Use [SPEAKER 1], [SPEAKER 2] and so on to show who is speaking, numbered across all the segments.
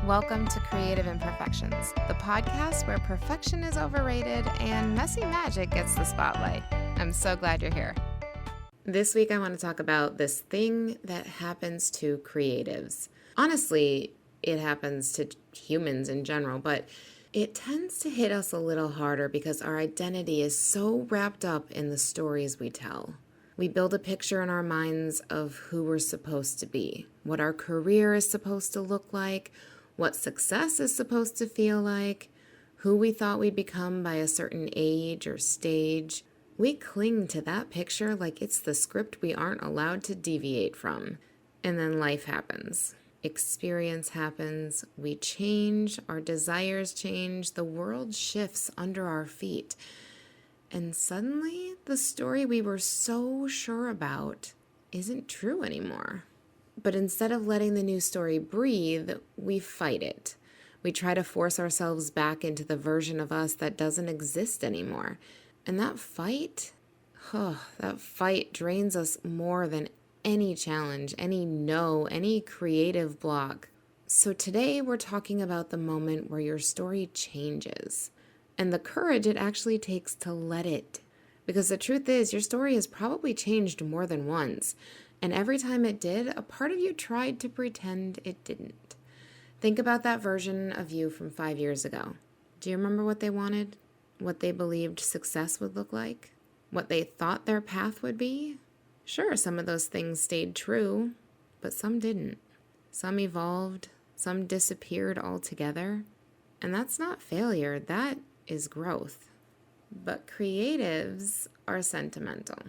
[SPEAKER 1] Welcome to Creative Imperfections, the podcast where perfection is overrated and messy magic gets the spotlight. I'm so glad you're here. This week I want to talk about this thing that happens to creatives. Honestly, it happens to humans in general, but it tends to hit us a little harder because our identity is so wrapped up in the stories we tell. We build a picture in our minds of who we're supposed to be, what our career is supposed to look like, what success is supposed to feel like, who we thought we'd become by a certain age or stage. We cling to that picture like it's the script we aren't allowed to deviate from. And then life happens. Experience happens. We change. Our desires change. The world shifts under our feet. And suddenly, the story we were so sure about isn't true anymore. But instead of letting the new story breathe, we fight it. We try to force ourselves back into the version of us that doesn't exist anymore. And that fight drains us more than any challenge, any no, any creative block. So today we're talking about the moment where your story changes and the courage it actually takes to let it. Because the truth is, your story has probably changed more than once. And every time it did, a part of you tried to pretend it didn't. Think about that version of you from 5 years ago. Do you remember what they wanted? What they believed success would look like? What they thought their path would be? Sure, some of those things stayed true, but some didn't. Some evolved, some disappeared altogether. And that's not failure, that is growth. But creatives are sentimental.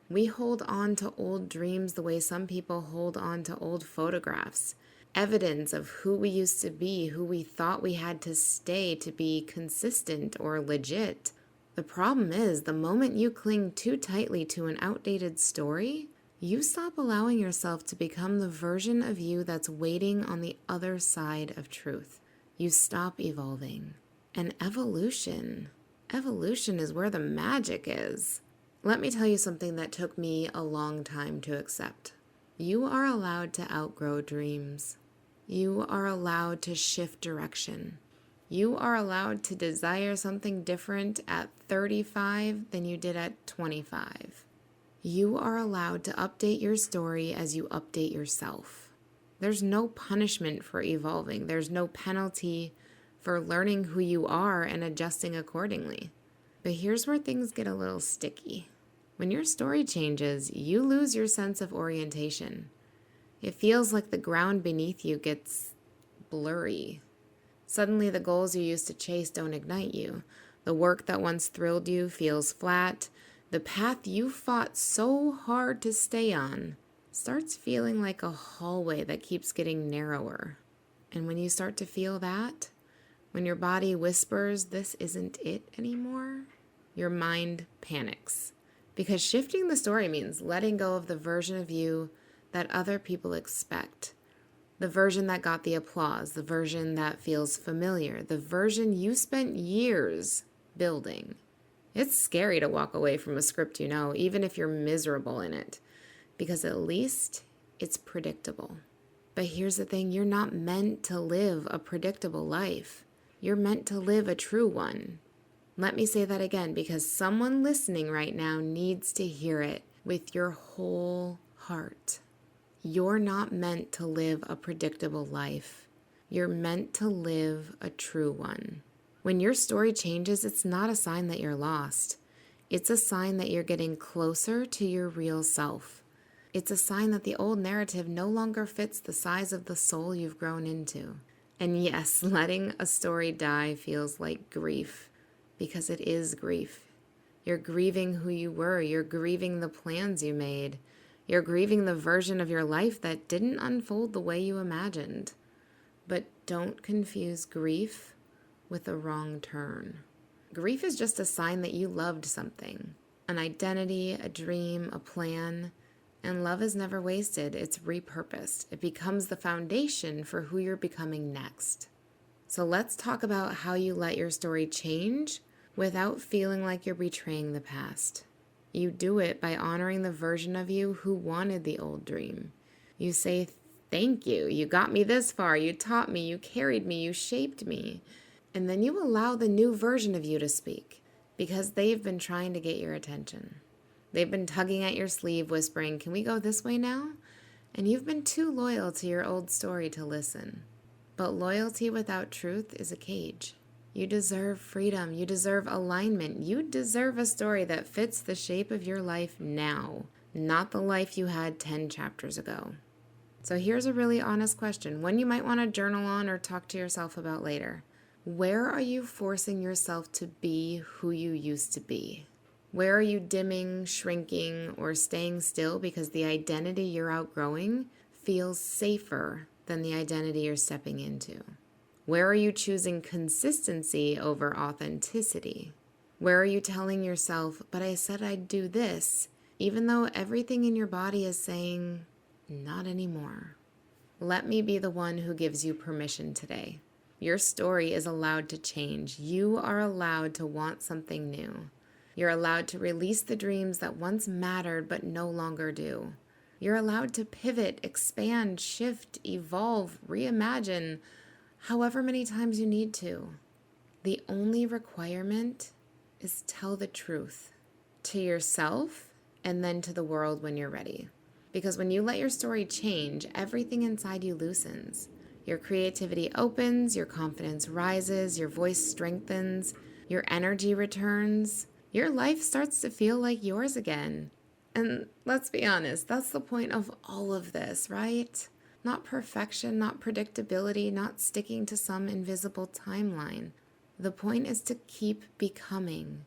[SPEAKER 1] We hold on to old dreams the way some people hold on to old photographs. Evidence of who we used to be, who we thought we had to stay to be consistent or legit. The problem is, the moment you cling too tightly to an outdated story, you stop allowing yourself to become the version of you that's waiting on the other side of truth. You stop evolving. And evolution is where the magic is. Let me tell you something that took me a long time to accept. You are allowed to outgrow dreams. You are allowed to shift direction. You are allowed to desire something different at 35 than you did at 25. You are allowed to update your story as you update yourself. There's no punishment for evolving. There's no penalty for learning who you are and adjusting accordingly. But here's where things get a little sticky. When your story changes, you lose your sense of orientation. It feels like the ground beneath you gets blurry. Suddenly, the goals you used to chase don't ignite you. The work that once thrilled you feels flat. The path you fought so hard to stay on starts feeling like a hallway that keeps getting narrower. And when you start to feel that, when your body whispers, this isn't it anymore, your mind panics. Because shifting the story means letting go of the version of you that other people expect. The version that got the applause, the version that feels familiar, the version you spent years building. It's scary to walk away from a script you know, even if you're miserable in it, because at least it's predictable. But here's the thing, you're not meant to live a predictable life. You're meant to live a true one. Let me say that again, because someone listening right now needs to hear it with your whole heart. You're not meant to live a predictable life. You're meant to live a true one. When your story changes, it's not a sign that you're lost. It's a sign that you're getting closer to your real self. It's a sign that the old narrative no longer fits the size of the soul you've grown into. And yes, letting a story die feels like grief, because it is grief. You're grieving who you were. You're grieving the plans you made. You're grieving the version of your life that didn't unfold the way you imagined. But don't confuse grief with a wrong turn. Grief is just a sign that you loved something, an identity, a dream, a plan. And love is never wasted, it's repurposed. It becomes the foundation for who you're becoming next. So let's talk about how you let your story change without feeling like you're betraying the past. You do it by honoring the version of you who wanted the old dream. You say Thank you. You got me this far. You taught me. You carried me. You shaped me. And then you allow the new version of you to speak because they've been trying to get your attention. They've been tugging at your sleeve, whispering, "Can we go this way now?" And you've been too loyal to your old story to listen. But loyalty without truth is a cage. You deserve freedom. You deserve alignment. You deserve a story that fits the shape of your life now, not the life you had 10 chapters ago. So here's a really honest question, one you might want to journal on or talk to yourself about later. Where are you forcing yourself to be who you used to be? Where are you dimming, shrinking, or staying still because the identity you're outgrowing feels safer than the identity you're stepping into? Where are you choosing consistency over authenticity? Where are you telling yourself, "But I said I'd do this," even though everything in your body is saying, "Not anymore"? Let me be the one who gives you permission today. Your story is allowed to change. You are allowed to want something new. You're allowed to release the dreams that once mattered but no longer do. You're allowed to pivot, expand, shift, evolve, reimagine, however many times you need to. The only requirement is tell the truth to yourself and then to the world when you're ready. Because when you let your story change, everything inside you loosens. Your creativity opens, your confidence rises, your voice strengthens, your energy returns. Your life starts to feel like yours again. And let's be honest, that's the point of all of this, right? Not perfection, not predictability, not sticking to some invisible timeline. The point is to keep becoming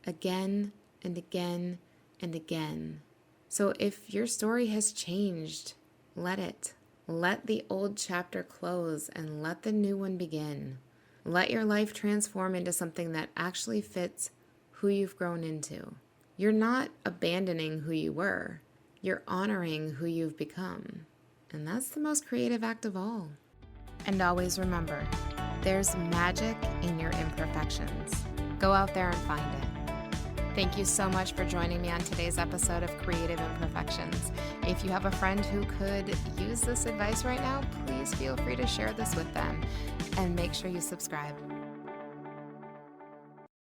[SPEAKER 1] again and again and again. So if your story has changed, let it. Let the old chapter close and let the new one begin. Let your life transform into something that actually fits who you've grown into. You're not abandoning who you were. You're honoring who you've become. And that's the most creative act of all. And always remember, there's magic in your imperfections. Go out there and find it. Thank you so much for joining me on today's episode of Creative Imperfections. If you have a friend who could use this advice right now, please feel free to share this with them. And make sure you subscribe.